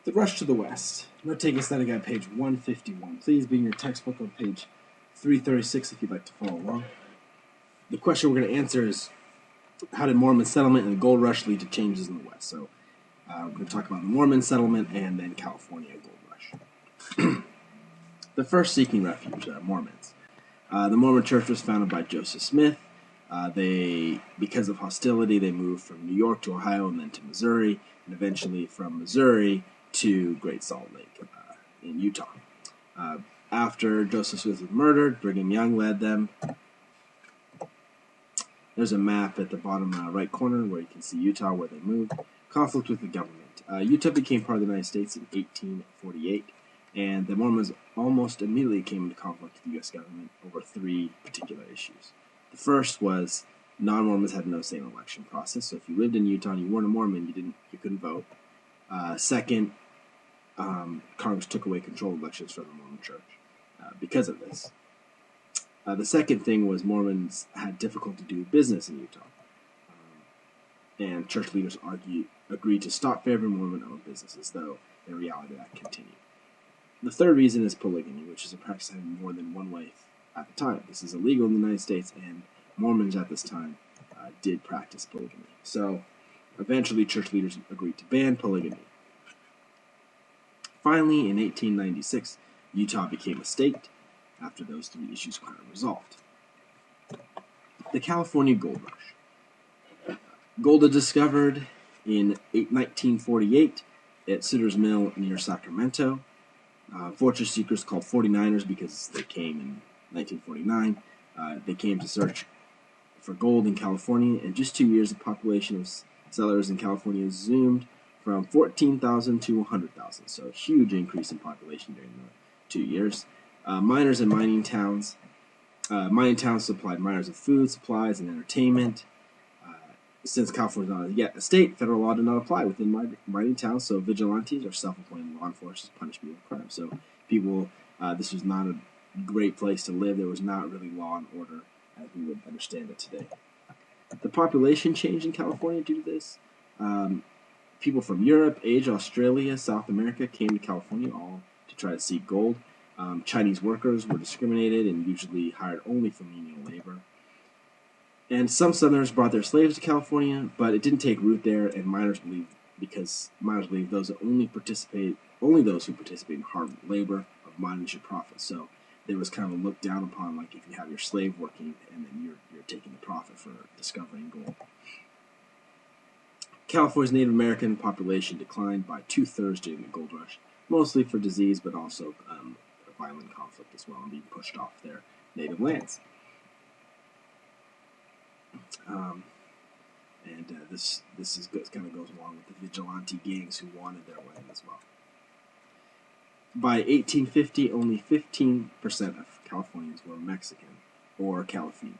The Rush to the West. Note-taking study guide, page 151. Please be in your textbook on page 336 if you'd like to follow along. The question we're going to answer is, how did Mormon settlement and the gold rush lead to changes in the West? So we're going to talk about the Mormon settlement and then California gold rush. The first seeking refuge, Mormons. The Mormon Church was founded by Joseph Smith. Because of hostility, they moved from New York to Ohio and then to Missouri, and eventually from Missouri to Great Salt Lake in Utah. After Joseph Smith was murdered, Brigham Young led them. There's a map at the bottom right corner where you can see Utah, where they moved. Conflict with the government. Utah became part of the United States in 1848, and the Mormons almost immediately came into conflict with the U.S. government over three particular issues. The first was non-Mormons had no say in the election process, so if you lived in Utah and you weren't a Mormon, you couldn't vote. Second, Congress took away control of elections from the Mormon Church because of this. The second thing was Mormons had difficulty doing business in Utah, and church leaders agreed to stop favoring Mormon-owned businesses, though in reality that continued. The third reason is polygamy, which is a practice having more than one wife at the time. This is illegal in the United States, and Mormons at this time did practice polygamy. So eventually church leaders agreed to ban polygamy. Finally, in 1896, Utah became a state after those three issues were resolved. The California Gold Rush. Gold was discovered in 1948 at Sutter's Mill near Sacramento. Fortune seekers called 49ers because they came in 1949. They came to search for gold in California. In just 2 years, the population of settlers in California zoomed from 14,000 to 100,000. So a huge increase in population during the 2 years. Miners and mining towns. Mining towns supplied miners with food, supplies, and entertainment. Since California is not yet a state, federal law did not apply within mining towns, so vigilantes or self-appointed law enforcement punished people for crime. So this was not a great place to live. There was not really law and order as we would understand it today. The population changed in California due to this. People from Europe, Asia, Australia, South America came to California all to try to seek gold. Chinese workers were discriminated and usually hired only for menial labor. And some Southerners brought their slaves to California, but it didn't take root there, and miners believed those that only those who participate in hard labor of mining should profit. So there was kind of a look down upon, like if you have your slave working and then you're taking the profit for discovering gold. California's Native American population declined by 2/3 during the gold rush, mostly for disease, but also violent conflict as well, and being pushed off their native lands. This kind of goes along with the vigilante gangs who wanted their land as well. By 1850, only 15% of Californians were Mexican or Californian